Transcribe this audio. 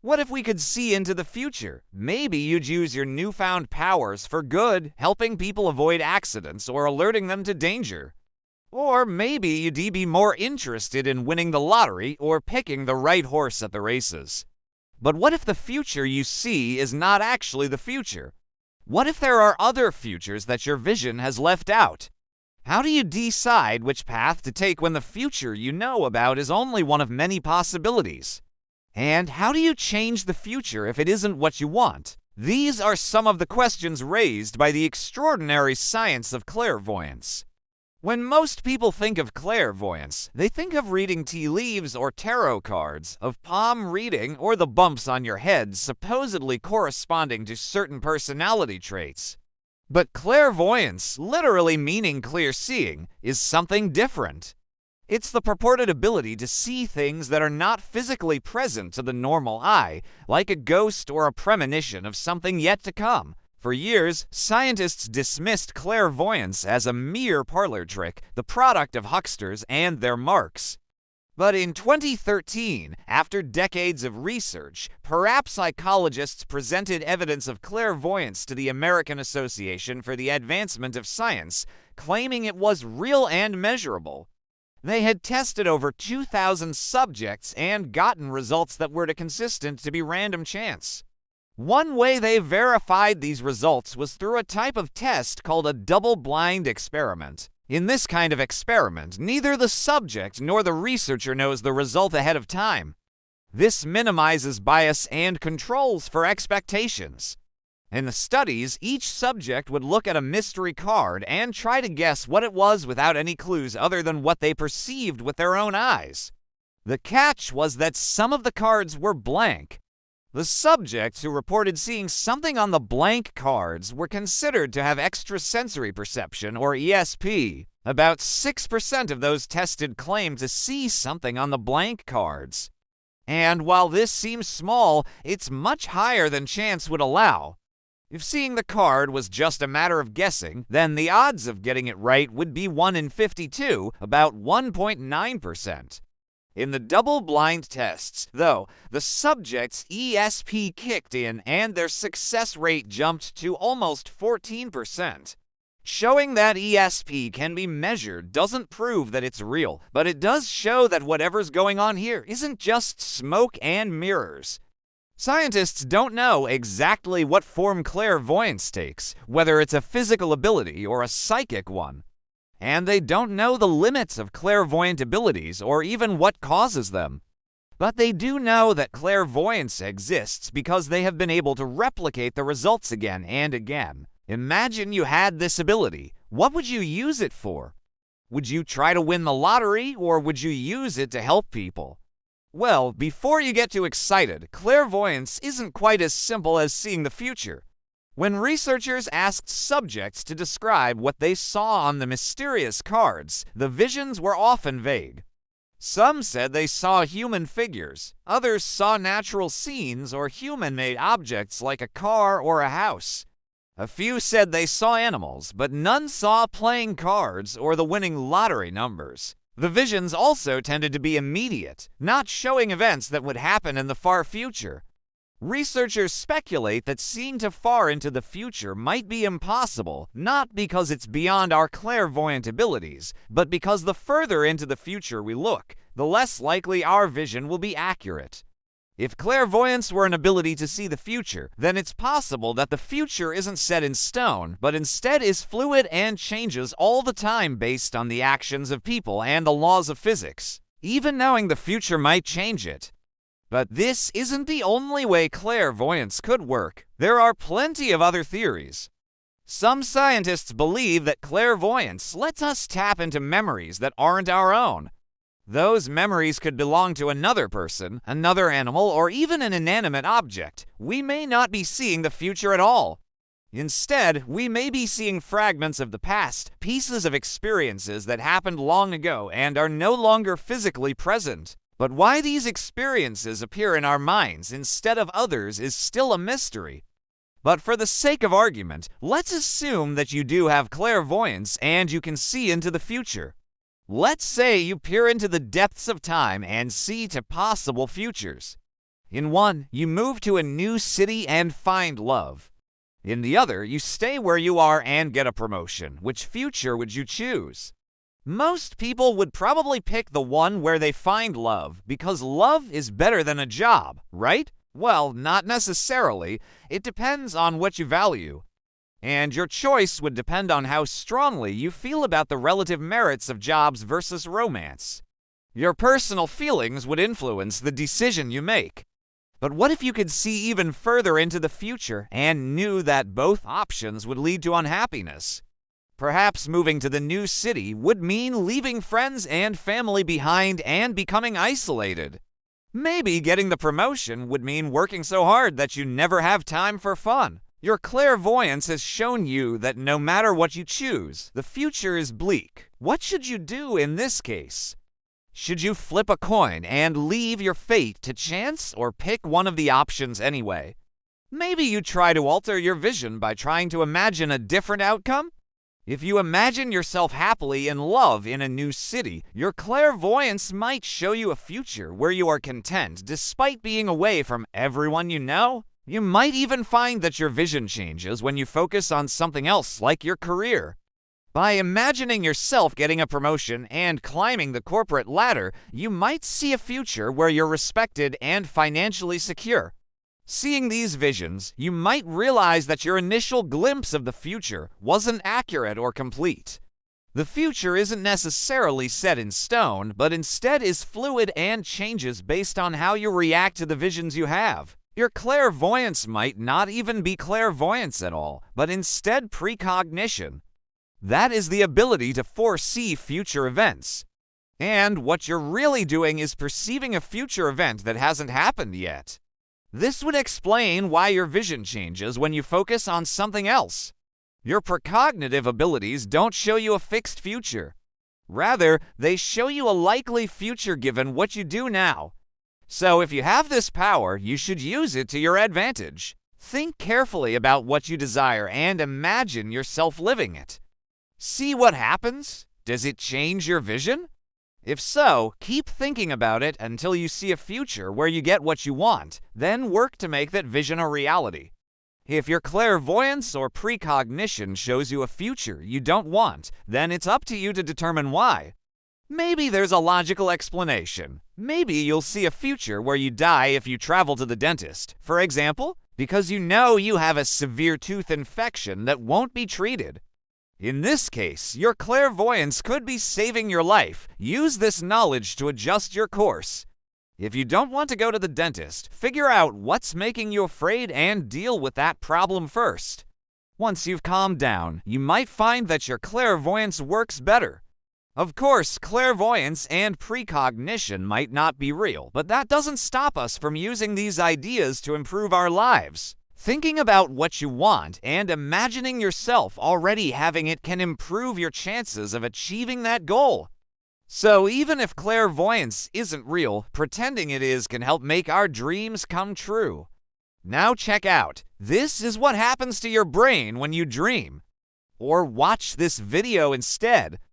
What if we could see into the future? Maybe you'd use your newfound powers for good, helping people avoid accidents or alerting them to danger. Or maybe you'd be more interested in winning the lottery or picking the right horse at the races. But what if the future you see is not actually the future? What if there are other futures that your vision has left out? How do you decide which path to take when the future you know about is only one of many possibilities? And how do you change the future if it isn't what you want? These are some of the questions raised by the extraordinary science of clairvoyance. When most people think of clairvoyance, they think of reading tea leaves or tarot cards, of palm reading, or the bumps on your head supposedly corresponding to certain personality traits. But clairvoyance, literally meaning clear seeing, is something different. It's the purported ability to see things that are not physically present to the normal eye, like a ghost or a premonition of something yet to come. For years, scientists dismissed clairvoyance as a mere parlor trick, the product of hucksters and their marks. But in 2013, after decades of research, parapsychologists presented evidence of clairvoyance to the American Association for the Advancement of Science, claiming it was real and measurable. They had tested over 2,000 subjects and gotten results that were too consistent to be random chance. One way they verified these results was through a type of test called a double-blind experiment. In this kind of experiment, neither the subject nor the researcher knows the result ahead of time. This minimizes bias and controls for expectations. In the studies, each subject would look at a mystery card and try to guess what it was without any clues other than what they perceived with their own eyes. The catch was that some of the cards were blank. The subjects who reported seeing something on the blank cards were considered to have extrasensory perception, or ESP. About 6% of those tested claimed to see something on the blank cards. And while this seems small, it's much higher than chance would allow. If seeing the card was just a matter of guessing, then the odds of getting it right would be 1 in 52, about 1.9%. In the double-blind tests, though, the subjects' ESP kicked in and their success rate jumped to almost 14%. Showing that ESP can be measured doesn't prove that it's real, but it does show that whatever's going on here isn't just smoke and mirrors. Scientists don't know exactly what form clairvoyance takes, whether it's a physical ability or a psychic one. And they don't know the limits of clairvoyant abilities or even what causes them. But they do know that clairvoyance exists because they have been able to replicate the results again and again. Imagine you had this ability. What would you use it for? Would you try to win the lottery, or would you use it to help people? Well, before you get too excited, clairvoyance isn't quite as simple as seeing the future. When researchers asked subjects to describe what they saw on the mysterious cards, the visions were often vague. Some said they saw human figures, others saw natural scenes or human-made objects like a car or a house. A few said they saw animals, but none saw playing cards or the winning lottery numbers. The visions also tended to be immediate, not showing events that would happen in the far future. Researchers speculate that seeing too far into the future might be impossible, not because it's beyond our clairvoyant abilities, but because the further into the future we look, the less likely our vision will be accurate. If clairvoyance were an ability to see the future, then it's possible that the future isn't set in stone, but instead is fluid and changes all the time based on the actions of people and the laws of physics. Even knowing the future might change it. But this isn't the only way clairvoyance could work. There are plenty of other theories. Some scientists believe that clairvoyance lets us tap into memories that aren't our own. Those memories could belong to another person, another animal, or even an inanimate object. We may not be seeing the future at all. Instead, we may be seeing fragments of the past, pieces of experiences that happened long ago and are no longer physically present. But why these experiences appear in our minds instead of others is still a mystery. But for the sake of argument, let's assume that you do have clairvoyance and you can see into the future. Let's say you peer into the depths of time and see to possible futures. In one, you move to a new city and find love. In the other, you stay where you are and get a promotion. Which future would you choose? Most people would probably pick the one where they find love because love is better than a job, right? Well, not necessarily. It depends on what you value. And your choice would depend on how strongly you feel about the relative merits of jobs versus romance. Your personal feelings would influence the decision you make. But what if you could see even further into the future and knew that both options would lead to unhappiness? Perhaps moving to the new city would mean leaving friends and family behind and becoming isolated. Maybe getting the promotion would mean working so hard that you never have time for fun. Your clairvoyance has shown you that no matter what you choose, the future is bleak. What should you do in this case? Should you flip a coin and leave your fate to chance or pick one of the options anyway? Maybe you try to alter your vision by trying to imagine a different outcome? If you imagine yourself happily in love in a new city, your clairvoyance might show you a future where you are content despite being away from everyone you know. You might even find that your vision changes when you focus on something else like your career. By imagining yourself getting a promotion and climbing the corporate ladder, you might see a future where you're respected and financially secure. Seeing these visions, you might realize that your initial glimpse of the future wasn't accurate or complete. The future isn't necessarily set in stone, but instead is fluid and changes based on how you react to the visions you have. Your clairvoyance might not even be clairvoyance at all, but instead precognition. That is the ability to foresee future events. And what you're really doing is perceiving a future event that hasn't happened yet. This would explain why your vision changes when you focus on something else. Your precognitive abilities don't show you a fixed future. Rather, they show you a likely future given what you do now. So if you have this power, you should use it to your advantage. Think carefully about what you desire and imagine yourself living it. See what happens? Does it change your vision? If so, keep thinking about it until you see a future where you get what you want, then work to make that vision a reality. If your clairvoyance or precognition shows you a future you don't want, then it's up to you to determine why. Maybe there's a logical explanation. Maybe you'll see a future where you die if you travel to the dentist, for example, because you know you have a severe tooth infection that won't be treated. In this case, your clairvoyance could be saving your life. Use this knowledge to adjust your course. If you don't want to go to the dentist, figure out what's making you afraid and deal with that problem first. Once you've calmed down, you might find that your clairvoyance works better. Of course, clairvoyance and precognition might not be real, but that doesn't stop us from using these ideas to improve our lives. Thinking about what you want and imagining yourself already having it can improve your chances of achieving that goal. So even if clairvoyance isn't real, pretending it is can help make our dreams come true. Now check out. This is what happens to your brain when you dream. Or watch this video instead.